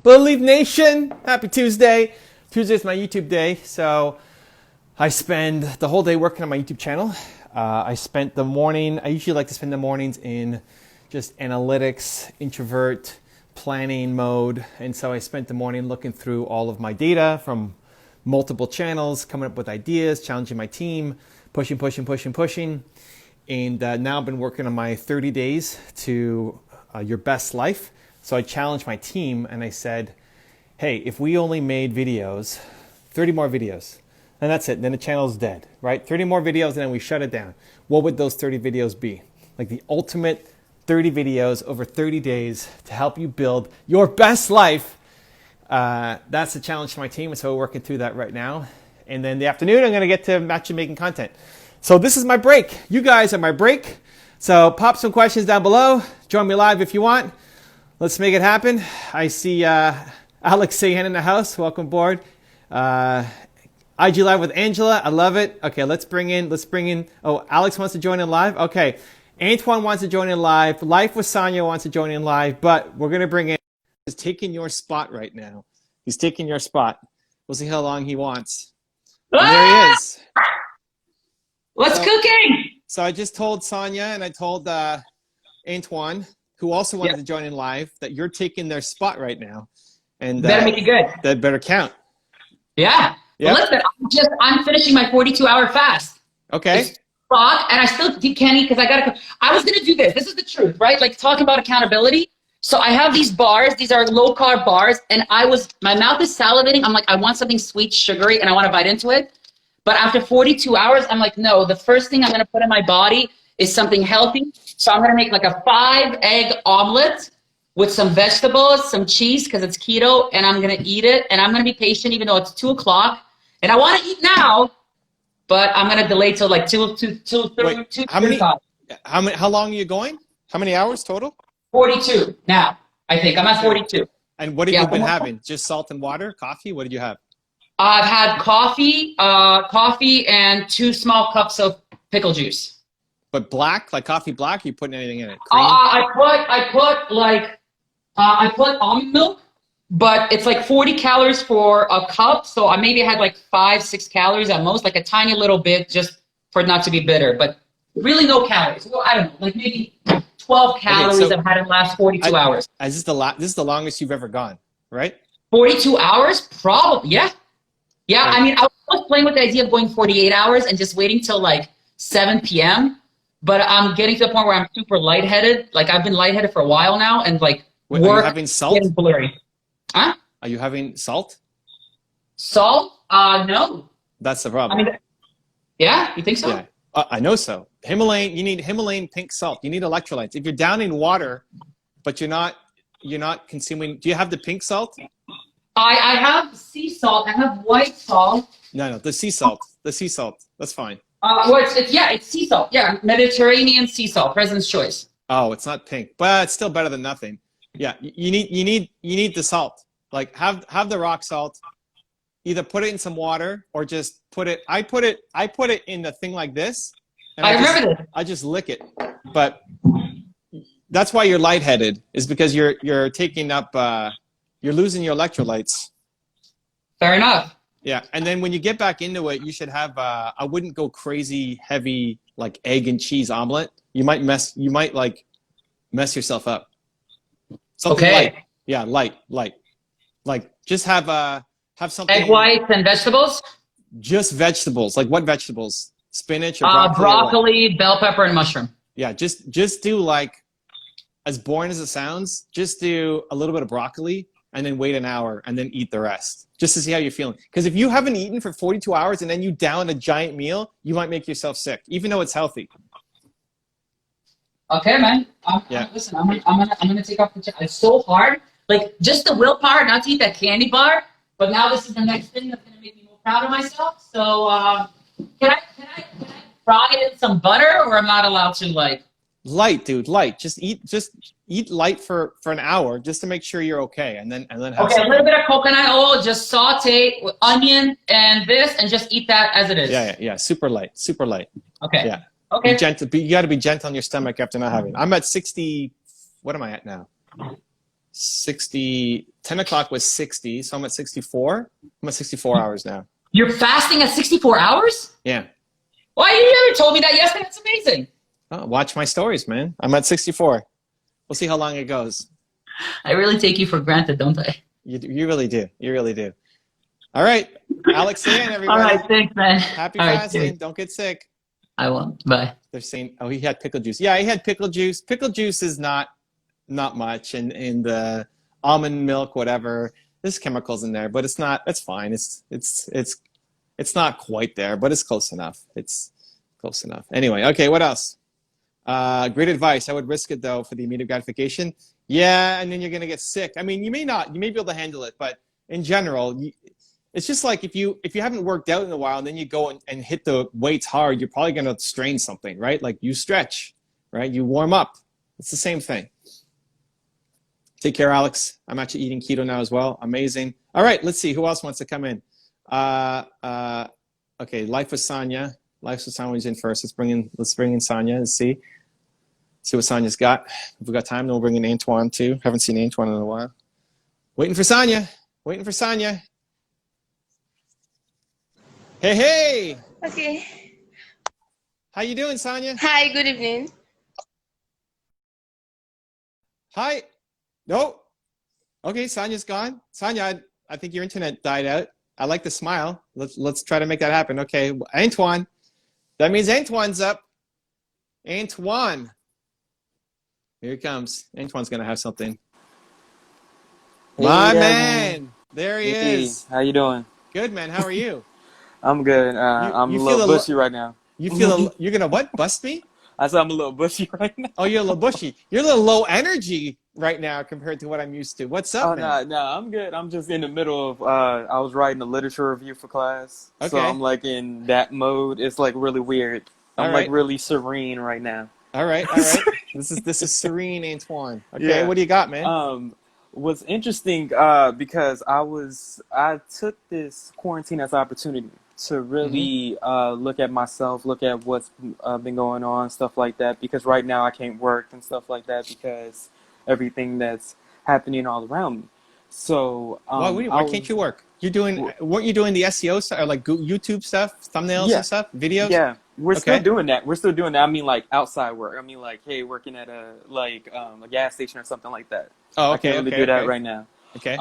Believe Nation, happy Tuesday. Tuesday is my YouTube day, so I spend the whole day working on my YouTube channel. I spent the morning, I usually like to spend the mornings in just analytics, introvert, planning mode. And so I spent the morning looking through all of my data from multiple channels, coming up with ideas, challenging my team, pushing. And now I've been working on my 30 days to your best life. So I challenged my team and I said, hey, if we only made videos, 30 more videos, and that's it, then the channel's dead, right? 30 more videos and then we shut it down. What would those 30 videos be? Like the ultimate 30 videos over 30 days to help you build your best life. That's the challenge to my team, and so we're working through that right now. And then the afternoon, I'm gonna get to match making content. So this is my break. You guys are my break. So pop some questions down below. Join me live if you want. Let's make it happen. I see Alex Sahan in the house. Welcome aboard. IG Live with Angela. I love it. Okay, let's bring in. Oh, Alex wants to join in live. Okay. Antoine wants to join in live. Life with Sonya wants to join in live, but we're going to bring in. He's taking your spot right now. He's taking your spot. We'll see how long he wants. And there he is. What's cooking? So I just told Sonya and I told Antoine, who also wanted to join in live, that you're taking their spot right now. And better make it good. That better count. Yeah. Yep. Well, listen, I'm finishing my 42-hour fast. Okay. It's fuck, and I still can't eat because I was gonna do this. This is the truth, right? Like talking about accountability. So I have these bars. These are low carb bars, and my mouth is salivating. I'm like, I want something sweet, sugary, and I want to bite into it. But after 42 hours, I'm like, no. The first thing I'm gonna put in my body is something healthy. So I'm gonna make like a 5-egg omelet with some vegetables, some cheese, because it's keto, and I'm gonna eat it. And I'm gonna be patient, even though it's 2 o'clock, and I want to eat now, but I'm gonna delay till like 2:30. How long are you going? How many hours total? 42 now. I think I'm at 42. And what have you been having? Just salt and water, coffee? What did you have? I've had coffee, and 2 small cups of pickle juice. But black, like coffee black? You putting anything in it? I put almond milk, but it's like 40 calories for a cup. So I maybe had like 5-6 calories at most, like a tiny little bit, just for it not to be bitter. But really no calories. Well, I don't know, like maybe 12 calories I've had in the last 42 hours. This is the longest you've ever gone, right? 42 hours, probably. Yeah. Yeah. Right. I mean, I was playing with the idea of going 48 hours and just waiting till like 7 p.m. But I'm getting to the point where I'm super lightheaded. Like I've been lightheaded for a while now, and like are you having salt? Getting blurry. Huh? Are you having salt? Salt? No. That's the problem. I mean, yeah, you think so? Yeah, I know so. Himalayan, you need Himalayan pink salt. You need electrolytes. If you're down in water, but you're not consuming. Do you have the pink salt? I have sea salt. I have white salt. No, the sea salt. The sea salt. That's fine. Well, it's sea salt. Yeah, Mediterranean sea salt, President's Choice. Oh, it's not pink, but it's still better than nothing. Yeah, you need the salt. Like have the rock salt. Either put it in some water or just put it. I put it in the thing like this. And I remember this. I just lick it, but that's why you're lightheaded. Is because you're taking up. You're losing your electrolytes. Fair enough. Yeah, and then when you get back into it, you should have. I wouldn't go crazy heavy like egg and cheese omelet. You might mess yourself up. Something light. Yeah, light. Like just have something. Egg whites and vegetables. Just vegetables. Like what vegetables? Spinach or broccoli? Broccoli, bell pepper, and mushroom. Yeah, just do like, as boring as it sounds, just do a little bit of broccoli and then wait an hour and then eat the rest. Just to see how you're feeling. Because if you haven't eaten for 42 hours and then you down a giant meal, you might make yourself sick, even though it's healthy. Okay, man. Listen, I'm gonna take off the check. It's so hard. Like just the willpower not to eat that candy bar. But now this is the next thing that's gonna make me more proud of myself. So can I frog it in some butter, or I'm not allowed to like? Light, dude, light. Just eat light for an hour just to make sure you're okay, and then have okay, a little bit of coconut oil, just saute with onion and this, and just eat that as it is. Yeah. Super light. Okay. Yeah. Okay. Be gentle. You got to be gentle on your stomach after not having. I'm at 60. What am I at now? 60, 10 o'clock was 60, so I'm at 64. I'm at 64 hours now. You're fasting at 64 hours? Yeah. Why you never told me that yesterday? That's amazing. Oh, watch my stories, man. I'm at 64. We'll see how long it goes. I really take you for granted, don't I? You really do. You really do. All right. Alex saying, everybody. All right, thanks, man. Happy All fasting. Right, don't get sick. I won't. Bye. They're saying, oh, he had pickle juice. Yeah, he had pickle juice. Pickle juice is not much, and the almond milk, whatever. There's chemicals in there, but it's not. It's fine. It's not quite there, but it's close enough. It's close enough. Anyway, okay. What else? Great advice. I would risk it though for the immediate gratification. Yeah, and then you're gonna get sick. I mean, you may not. You may be able to handle it, but in general, it's just like if you haven't worked out in a while and then you go and hit the weights hard, you're probably gonna strain something, right? Like you stretch, right? You warm up. It's the same thing. Take care, Alex. I'm actually eating keto now as well. Amazing. All right, let's see who else wants to come in. Okay, Life with Sonya. Life with Sonya is in first. Let's bring in Sonya and see what Sonya's got. If we got time, then we'll bring in Antoine too. Haven't seen Antoine in a while. Waiting for Sonya. Waiting for Sonya. Hey, hey. Okay. How you doing, Sonya? Hi, good evening. Hi. No. Okay, Sonya's gone. Sonya, I think your internet died out. I like the smile. Let's try to make that happen. Okay, Antoine. That means Antoine's up. Antoine. Here he comes. Antoine's gonna have something. Hey, My man. man. There he is. How you doing? Good, man. How are you? I'm good. I'm you a feel little bushy right now. You feel you're gonna what? Bust me? I said I'm a little bushy right now. Oh, you're a little bushy. You're a little low energy right now compared to what I'm used to. What's up, man? No, I'm good. I'm just in the middle of, I was writing a literature review for class. Okay. So I'm like in that mode. It's like really weird. I'm like really serene right now. All right, all right. This is serene Antoine. Okay, Yeah. what do you got, man? What's interesting, because I took this quarantine as an opportunity to really look at myself, look at what's been going on, stuff like that. Because right now I can't work and stuff like that because everything that's happening all around me. So why can't you work? Weren't you doing the SEO stuff or like YouTube stuff, thumbnails and stuff, videos? Yeah, we're still doing that. We're still doing that. I mean, like outside work. I mean, like, hey, working at a gas station or something like that. Oh, I can't really do that right now. Okay.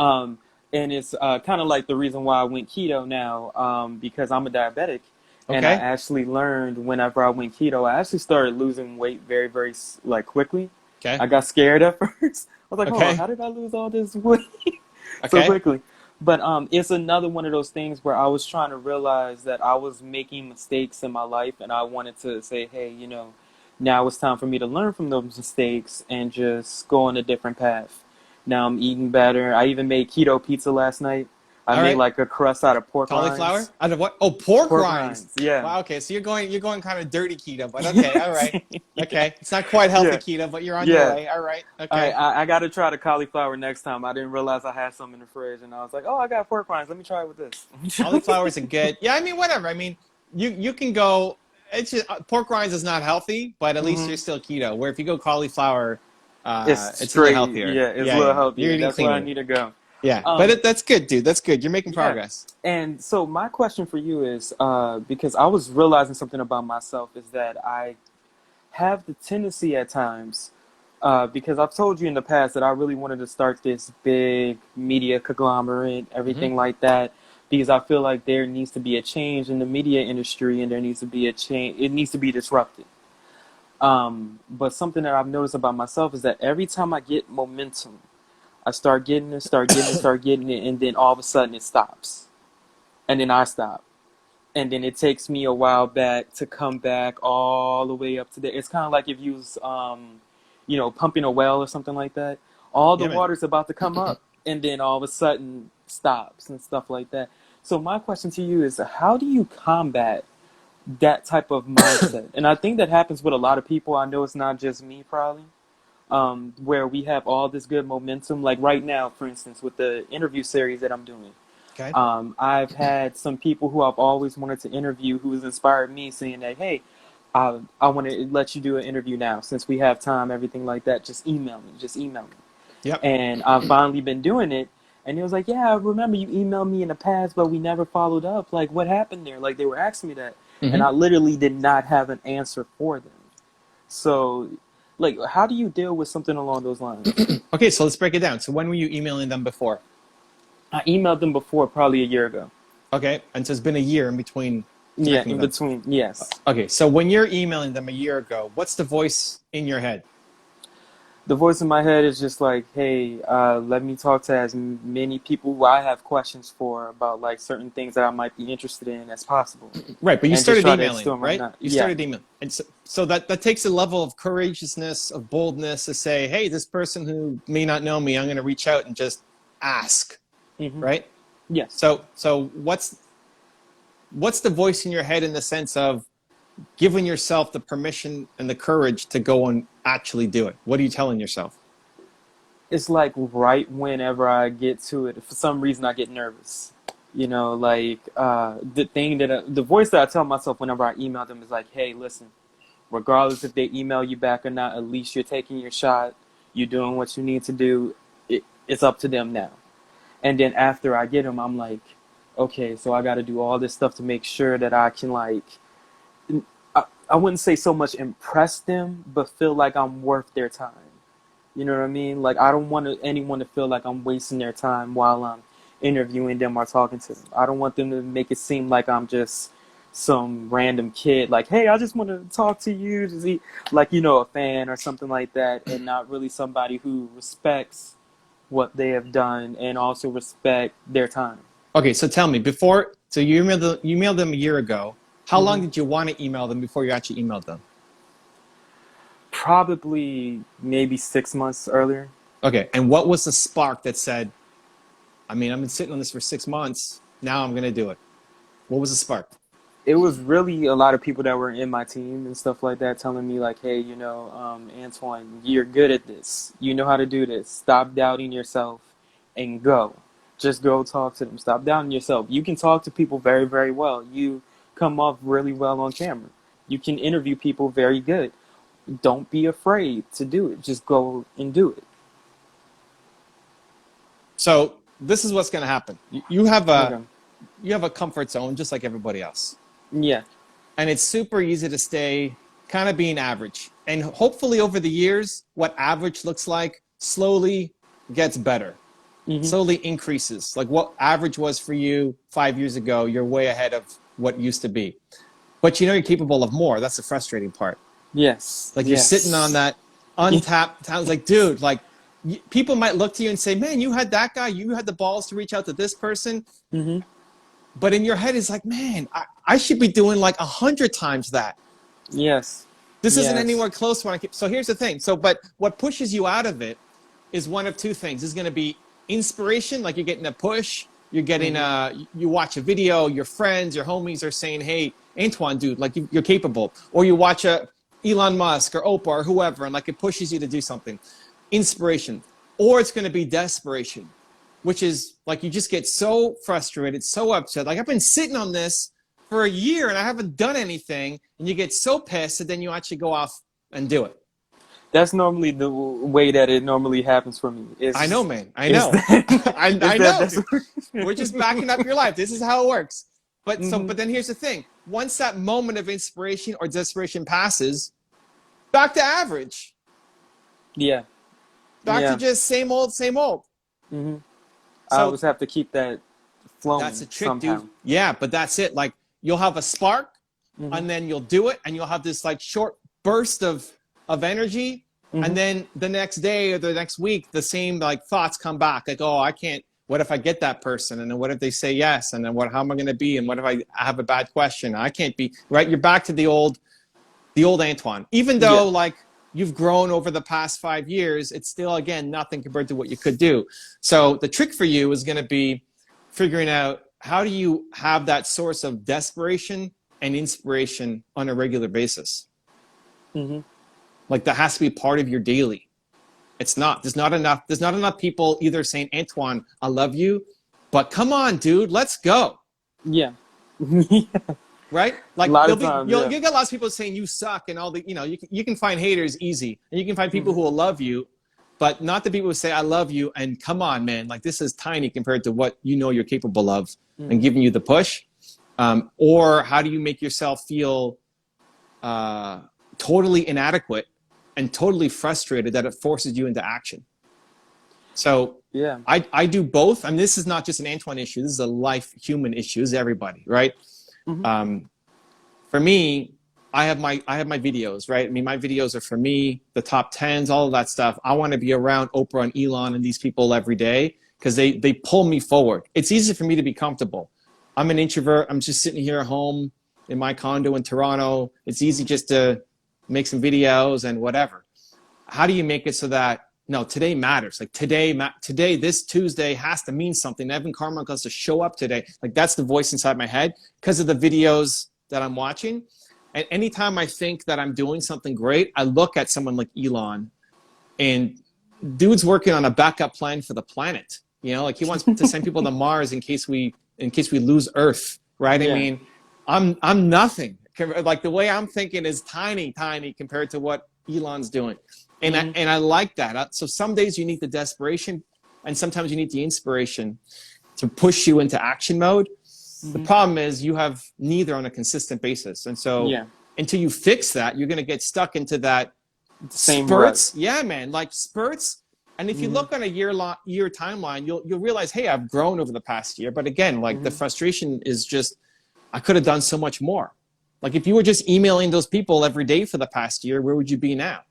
And it's kind of like the reason why I went keto now, because I'm a diabetic. And I actually learned whenever I went keto, I actually started losing weight very, very like quickly. Okay. I got scared at first. I was like, oh, how did I lose all this weight so quickly? But it's another one of those things where I was trying to realize that I was making mistakes in my life, and I wanted to say, hey, you know, now it's time for me to learn from those mistakes and just go on a different path. Now I'm eating better. I even made keto pizza last night. I made like a crust out of pork cauliflower? rinds. Out of what? Oh, pork rinds. Yeah. Wow, okay, so you're going kind of dirty keto, but okay, all right. Okay. It's not quite healthy keto, but you're on your way. All right. Okay. I got to try the cauliflower next time. I didn't realize I had some in the fridge, and I was like, oh, I got pork rinds. Let me try it with this. Cauliflowers are good. Yeah, I mean, whatever. I mean, you can go. It's just, pork rinds is not healthy, but at least you're still keto. Where if you go cauliflower, it's a little healthier. Yeah, it's a little healthier. That's cleaner. where I need to go. Yeah, but that's good, dude. That's good. You're making progress. And so my question for you is, because I was realizing something about myself, is that I have the tendency at times, because I've told you in the past that I really wanted to start this big media conglomerate, everything like that, because I feel like there needs to be a change in the media industry, and there needs to be a change. It needs to be disrupted. But something that I've noticed about myself is that every time I get momentum, I start getting it, and then all of a sudden it stops. And then I stop. And then it takes me a while back to come back all the way up to there. It's kind of like if you was, pumping a well or something like that. All the water's about to come up, and then all of a sudden stops and stuff like that. So my question to you is, how do you combat that type of mindset? And I think that happens with a lot of people. I know it's not just me, probably. Where we have all this good momentum, like right now, for instance, with the interview series that I'm doing. Okay. I've had some people who I've always wanted to interview who has inspired me, saying that, hey, I want to let you do an interview now since we have time, everything like that. Just email me. Yep. And I've finally been doing it. And he was like, yeah, I remember you emailed me in the past, but we never followed up. Like, what happened there? Like, they were asking me that. And I literally did not have an answer for them. So, like, how do you deal with something along those lines? Okay, so let's break it down. So when were you emailing them before? I emailed them before, probably a year ago. Okay, and so it's been a year in between. Yeah, in between, yes. Okay, so when you're emailing them a year ago, what's the voice in your head? The voice in my head is just like, hey, let me talk to as many people who I have questions for about like certain things that I might be interested in as possible. Right, but you And started just try to emailing, extort right? my- You yeah. started emailing. And so that takes a level of courageousness, of boldness to say, hey, this person who may not know me, I'm going to reach out and just ask, right? Yes. So what's the voice in your head in the sense of giving yourself the permission and the courage to go and actually do it? What are you telling yourself? It's like right whenever I get to it, for some reason I get nervous. You know, like the voice that I tell myself whenever I email them is like, hey, listen, regardless if they email you back or not, at least you're taking your shot. You're doing what you need to do. It's up to them now. And then after I get them, I'm like, okay, so I got to do all this stuff to make sure that I can like, I wouldn't say so much impress them, but feel like I'm worth their time. You know what I mean? Like, I don't want anyone to feel like I'm wasting their time while I'm interviewing them or talking to them. I don't want them to make it seem like I'm just some random kid. Like, hey, I just want to talk to you, to see, like, you know, a fan or something like that, and not really somebody who respects what they have done and also respect their time. Okay, so tell me, so you emailed them a year ago. How long did you want to email them before you actually emailed them? Probably maybe 6 months earlier. Okay, and what was the spark that said, I mean, I've been sitting on this for 6 months, now I'm going to do it? What was the spark? It was really a lot of people that were in my team and stuff like that telling me like, hey, you know, Antoine, you're good at this. You know how to do this. Stop doubting yourself and go. Just go talk to them. Stop doubting yourself. You can talk to people very, very well. You come off really well on camera. You can interview people very good. Don't be afraid to do it. Just go and do it. So this is what's going to happen. You have a comfort zone just like everybody else. Yeah. And it's super easy to stay kind of being average. And hopefully over the years, what average looks like slowly gets better. Slowly increases. Like what average was for you 5 years ago, you're way ahead of what used to be. But you know you're capable of more. That's the frustrating part. Yes. Like you're sitting on that untapped talent. Like, dude, like people might look to you and say, man, you had that guy. You had the balls to reach out to this person. But in your head, it's like, man, I should be doing like 100 times that. Yes. This isn't anywhere close when I keep. So here's the thing. But what pushes you out of it is one of two things. It's going to be inspiration, like you're getting a push. You're getting you watch a video, your friends, your homies are saying, hey, Antoine, dude, like you're capable. Or you watch Elon Musk or Oprah or whoever, and like it pushes you to do something. Inspiration. Or it's going to be desperation, which is like you just get so frustrated, so upset. Like I've been sitting on this for a year and I haven't done anything, and you get so pissed that then you actually go off and do it. That's normally the way that it normally happens for me. I know, man. I know. I know. We're just backing up your life. This is how it works. But but then here's the thing. Once that moment of inspiration or desperation passes, back to average. Yeah. Back to just same old, same old. I always have to keep that flowing. That's a trick, somehow. dude. Yeah, but that's it. Like you'll have a spark and then you'll do it and you'll have this like short burst of energy. And then the next day or the next week, the same like thoughts come back. Like, oh, I can't, what if I get that person? And then what if they say yes? And then how am I going to be? And what if I have a bad question? I can't be, right? You're back to the old Antoine. Even though like you've grown over the past 5 years, it's still, again, nothing compared to what you could do. So the trick for you is going to be figuring out how do you have that source of desperation and inspiration on a regular basis? Like that has to be part of your daily. It's not. There's not enough people either saying, Antoine, I love you, but come on, dude, let's go. Yeah. Right? Like a lot of times, you'll get lots of people saying you suck and all the, you know, you can find haters easy and you can find people who will love you, but not the people who say, I love you. And come on, man, like this is tiny compared to what you know you're capable of and giving you the push. Or how do you make yourself feel totally inadequate and totally frustrated that it forces you into action? So Yeah. I do both. I mean, this is not just an Antoine issue. This is a life human issue. This is everybody, right? For me, I have my videos, right? I mean, my videos are for me, the top 10s, all of that stuff. I want to be around Oprah and Elon and these people every day because they pull me forward. It's easy for me to be comfortable. I'm an introvert. I'm just sitting here at home in my condo in Toronto. It's easy just to make some videos and whatever. How do you make it so that, no, today matters. Like today, this Tuesday has to mean something. Evan Carmichael has to show up today. Like that's the voice inside my head because of the videos that I'm watching. And anytime I think that I'm doing something great, I look at someone like Elon, and dude's working on a backup plan for the planet. You know, like he wants to send people to Mars in case we lose Earth, right? Yeah. I mean, I'm nothing. Like the way I'm thinking is tiny compared to what Elon's doing, and I like that. So some days you need the desperation, and sometimes you need the inspiration to push you into action mode. The problem is you have neither on a consistent basis. And so until you fix that, you're going to get stuck into that same spurts. rut. Yeah, man, like spurts. And if you look on a year timeline, you'll realize, hey, I've grown over the past year. But again, like the frustration is just, I could have done so much more. Like if you were just emailing those people every day for the past year, where would you be now?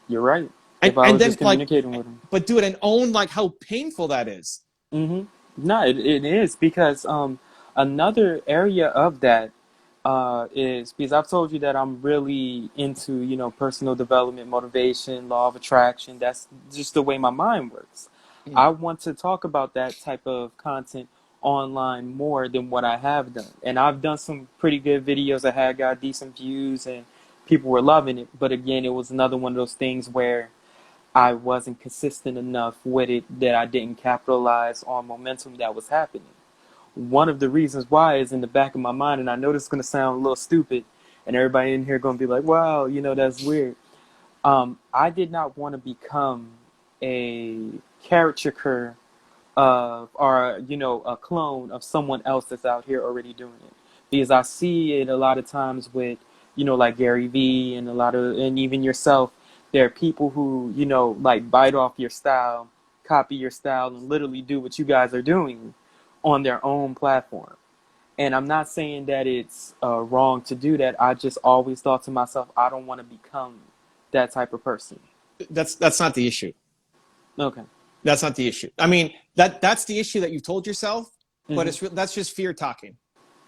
You're right. If I was just communicating with them. But do it and own like how painful that is. No, it is because another area of that is because I've told you that I'm really into, you know, personal development, motivation, law of attraction. That's just the way my mind works. I want to talk about that type of content online more than what I have done. And I've done some pretty good videos that had got decent views and people were loving it. But again, it was another one of those things where I wasn't consistent enough with it, that I didn't capitalize on momentum that was happening. One of the reasons why is in the back of my mind, and I know this is going to sound a little stupid, and everybody in here going to be like, wow, you know, that's weird. I did not want to become a caricature of, or, you know, a clone of someone else that's out here already doing it. Because I see it a lot of times with, you know, like Gary Vee and and even yourself. There are people who, you know, like bite off your style, copy your style, and literally do what you guys are doing on their own platform. And I'm not saying that it's wrong to do that. I just always thought to myself, I don't want to become that type of person. That's not the issue. Okay. That's not the issue. I mean, that's the issue that you've told yourself, but that's just fear talking.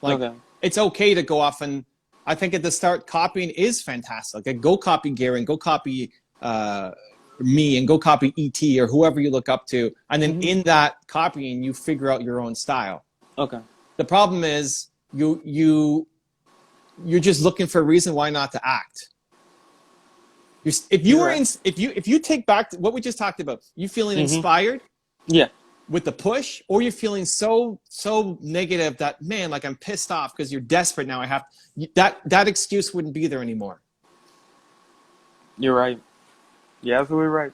Like, it's okay to go off, and I think at the start, copying is fantastic. Like, go copy Gary and go copy me and go copy ET or whoever you look up to. And then in that copying, you figure out your own style. Okay. The problem is you're just looking for a reason why not to act. If you take back what we just talked about, you feeling inspired? Yeah. With the push, or you're feeling so negative that, man, like I'm pissed off because you're desperate now. That excuse wouldn't be there anymore. You're right. You're absolutely right.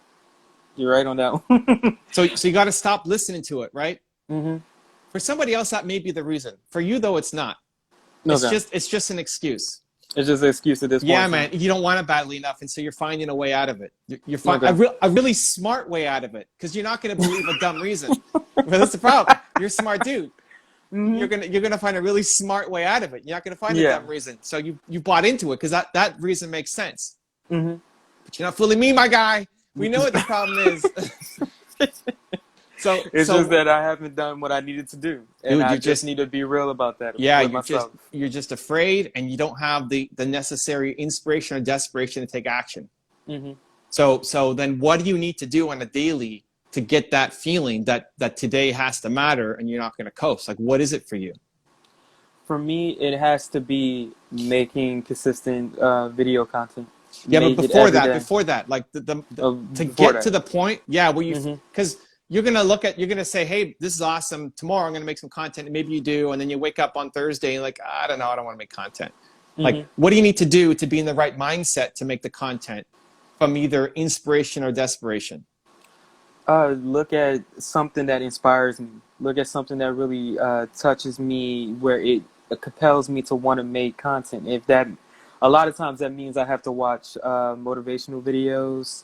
You're right on that one. So you got to stop listening to it, right? For somebody else, that may be the reason. For you, though, it's not. It's just an excuse. It's just an excuse at this point. Yeah, man. You don't want it badly enough, and so you're finding a way out of it. You're finding a really smart way out of it, because you're not going to believe a dumb reason. But that's the problem. You're a smart dude. You're gonna find a really smart way out of it. You're not gonna find a dumb reason. So you bought into it because that reason makes sense. But you're not fooling me, my guy. We know what the problem is. So it's just that I haven't done what I needed to do, and I just need to be real about that. Yeah, you're just afraid, and you don't have the necessary inspiration or desperation to take action. So then, what do you need to do on a daily to get that feeling that today has to matter, and you're not going to coast? Like, what is it for you? For me, it has to be making consistent video content. Yeah, but before that, like to get to the point, where you, because you're gonna say, hey, this is awesome. Tomorrow I'm gonna make some content, and maybe you do, and then you wake up on Thursday and like, I don't know, I don't want to make content. Like, what do you need to do to be in the right mindset to make the content from either inspiration or desperation? Look at something that inspires me. Look at something that really touches me, where it compels me to want to make content. If that, a lot of times that means I have to watch motivational videos,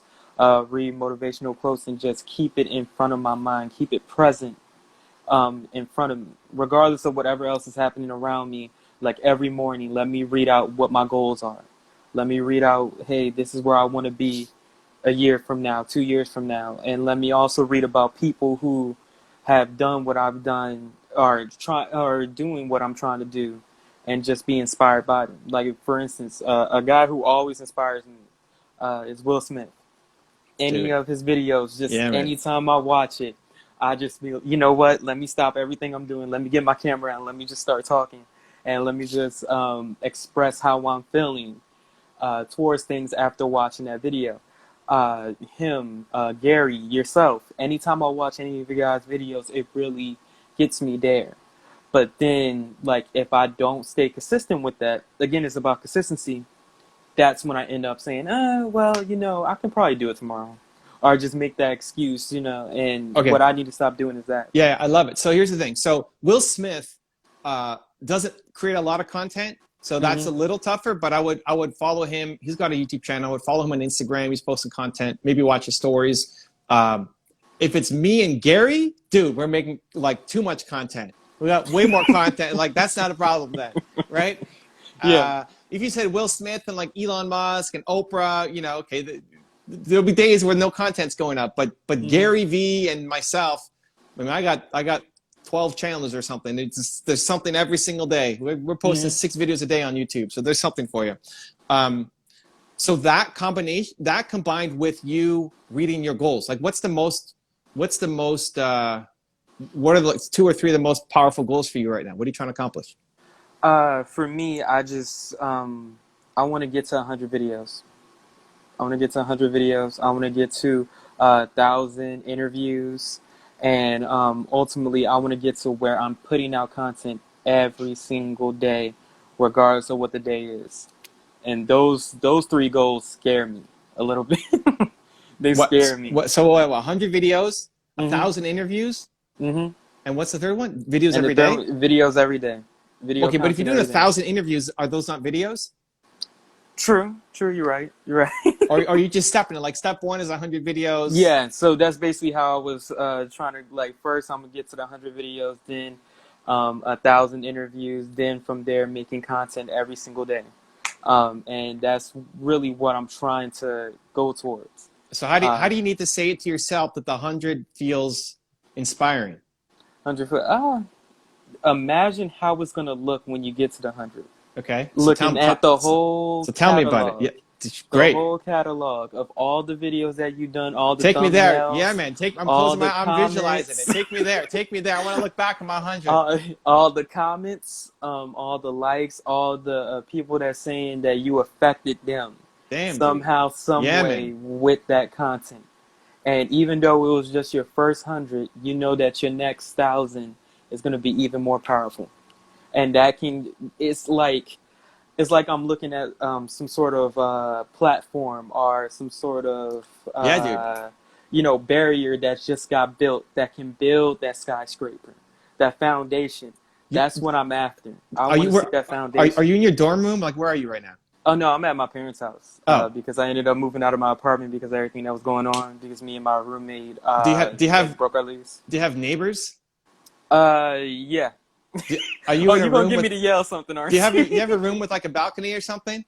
read motivational quotes, and just keep it in front of my mind, keep it present in front of me, regardless of whatever else is happening around me. Like every morning, let me read out what my goals are. Let me read out, hey, this is where I want to be a year from now, 2 years from now. And let me also read about people who have done what I've done, or doing what I'm trying to do, and just be inspired by them. Like, for instance, a guy who always inspires me is Will Smith. Any Dude. of his videos, just Yeah, man. anytime I watch it, I just feel, you know what, let me stop everything I'm doing. Let me get my camera out and let me just start talking. And let me just express how I'm feeling towards things after watching that video. Gary, yourself, anytime I watch any of you guys' videos, it really gets me there. But then, like, if I don't stay consistent with that, again, it's about consistency. That's when I end up saying, well, I can probably do it tomorrow. Or just make that excuse, and Okay. what I need to stop doing is that. Yeah, I love it. So here's the thing. So Will Smith doesn't create a lot of content, so that's a little tougher. But I would follow him. He's got a YouTube channel. I would follow him on Instagram. He's posting content. Maybe watch his stories. If it's me and Gary, dude, we're making like too much content. We got way more content. Like, that's not a problem then, right? Yeah. If you said Will Smith and like Elon Musk and Oprah, okay, there'll be days where no content's going up. But Gary V and myself, I mean, I got 12 channels or something. There's something every single day. We're posting 6 videos a day on YouTube, so there's something for you. So that combination, that combined with you reading your goals, like what are the 2 or 3 of the most powerful goals for you right now? What are you trying to accomplish? For me, I just I want to get to 100 videos. I want to get to 100 videos. I want to get to 1,000 interviews, and ultimately, I want to get to where I'm putting out content every single day, regardless of what the day is. And those 3 goals scare me a little bit. They scare me. So 100 videos, 1,000 interviews, and what's the third one? Videos every day. Videos every day. Okay, but if you're doing 1,000 interviews, are those not videos? True. You're right. or are you just stepping it? Like, step 1 is 100 videos. Yeah. So that's basically how I was trying to, like, first I'm gonna get to the 100 videos, then 1,000 interviews, then from there making content every single day, and that's really what I'm trying to go towards. So how do you need to say it to yourself that the 100 feels inspiring? 100. Imagine how it's gonna look when you get to the 100. Okay. Looking at the whole. So tell me about it. Yeah, great. The whole catalog of all the videos that you've done, all the Take thumbnails, me there. Yeah, man. I'm closing my. I'm visualizing comments. it. Take me there. Take me there. I want to look back on my 100. All the comments, all the likes, all the people that saying that you affected them somehow, some way with that content. And even though it was just your first 100, you know that your next 1,000 is going to be even more powerful. And that it's like I'm looking at some sort of platform or some sort of barrier that's just got built that can build that skyscraper, that foundation. That's what I'm after. I want to see that foundation. Are you in your dorm room? Like, where are you right now? Oh no, I'm at my parents' house because I ended up moving out of my apartment because of everything that was going on. Because me and my roommate do you have broke our lease. Do you have neighbors? Yeah. Are you in a you room gonna get me to yell something, aren't you? Do you have a room with like a balcony or something?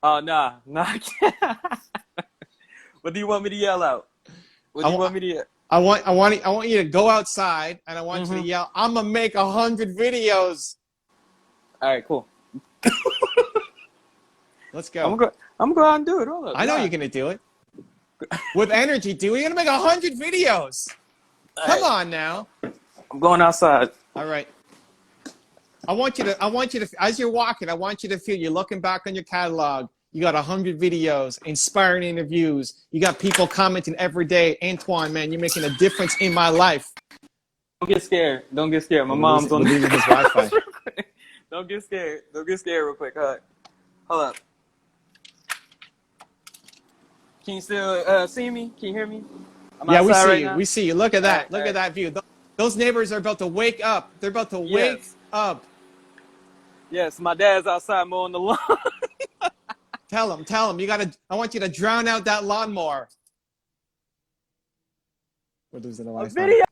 Oh nah. I can't. What do you want me to yell out? What do you want me to yell? I want you to go outside and I want you to yell, "I'm gonna make 100 videos." All right, cool. Let's go. I'm gonna go out and do it. Hold up. I know you're gonna do it with energy, dude. You're gonna make 100 videos. Come on now. I'm going outside. All right. I want you to, as you're walking, I want you to feel you're looking back on your catalog. You got 100 videos, inspiring interviews. You got people commenting every day. Antoine, man, you're making a difference in my life. Don't get scared. My mom's on his Wi-Fi. Don't get scared. Real quick. Hold up. Can you still see me? Can you hear me? Yeah, we outside see right you. now? We see you. Look at that. All Look right. at that view. Those neighbors are about to wake up. They're about to wake Yes. up. Yes, my dad's outside mowing the lawn. Tell them. I want you to drown out that lawnmower. We're losing the A Wi-Fi. video.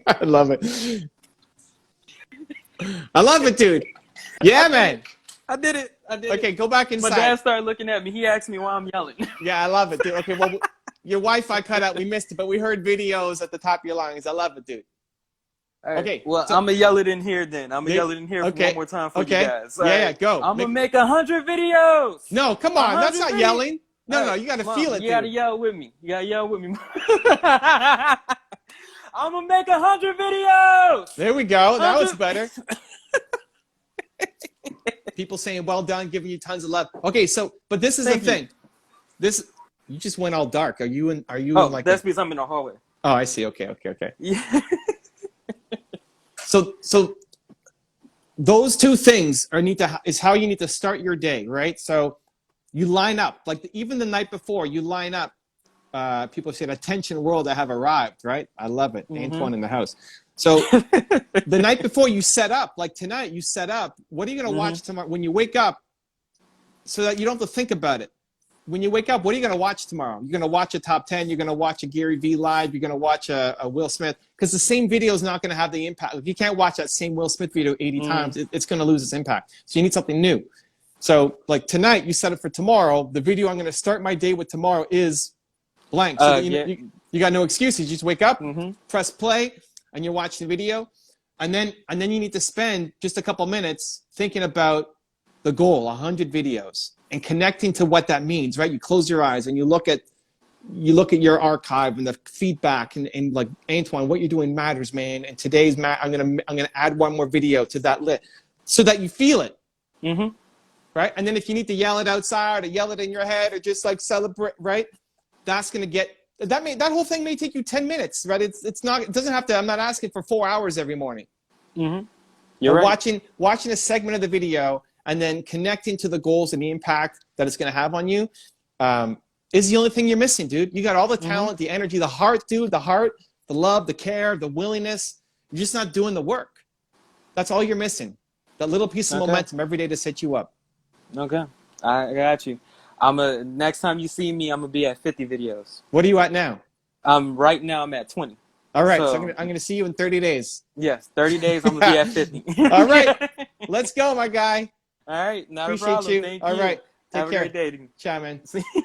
I love it. I love it, dude. Yeah, man. I did it. Okay, go back My inside. dad started looking at me. He asked me why I'm yelling. Yeah, I love it, dude. Okay, well, your Wi-Fi cut out. We missed it, but we heard videos at the top of your lungs. I love it, dude. All right. Okay, Well, so- I'm going to yell it in here then. I'm going to yell it in here Okay. one more time for Okay. you guys. Yeah, yeah, go. I'm going to make 100 videos. No, come on. That's 100 not videos. yelling. No, All no, right, you got to Mom, feel it, You got to dude. yell with me. You got to yell with me. I'm going to make 100 videos. There we go. That was 100 better. People saying, well done, giving you tons of love. Okay, so, but this is Thank the you. thing. You just went all dark. Are you in like that's because I'm in the hallway. Oh, I see. Okay. Yeah. So those two things is how you need to start your day, right? So you line up, like even the night before, you line up. People say, attention world, I have arrived, right? I love it. Mm-hmm. Antoine in the house. So the night before you set up, like tonight, you set up, what are you going to watch tomorrow? When you wake up, so that you don't have to think about it. When you wake up, what are you going to watch tomorrow? You're going to watch a top 10. You're going to watch a Gary Vee live. You're going to watch a Will Smith, because the same video is not going to have the impact. If you can't watch that same Will Smith video 80 times, it's going to lose its impact. So you need something new. So like tonight, you set up for tomorrow. The video I'm going to start my day with tomorrow is blank. So you got no excuses. You just wake up, press play, and you're watching the video. And then you need to spend just a couple minutes thinking about the goal, 100 videos, and connecting to what that means, right? You close your eyes and you look at your archive and the feedback and like, Antoine, what you're doing matters, man. And today's I'm gonna add one more video to that list so that you feel it. Right? And then if you need to yell it outside or yell it in your head or just like celebrate, right? That's gonna get that whole thing may take you 10 minutes, right? It doesn't have to. I'm not asking for 4 hours every morning. You're right. Watching a segment of the video and then connecting to the goals and the impact that it's going to have on you is the only thing you're missing, dude. You got all the talent, the energy, the heart, dude, the heart, the love, the care, the willingness. You're just not doing the work. That's all you're missing. That little piece of momentum every day to set you up. Okay. I got you. Next time you see me, I'm going to be at 50 videos. What are you at now? Right now I'm at 20. All right, so I'm gonna see you in 30 days. Yes, 30 days, I'm going to be at 50. All right, let's go, my guy. All right, not Appreciate a problem. you. Thank All you. right, take Have care. a great day. Ciao, man. See you.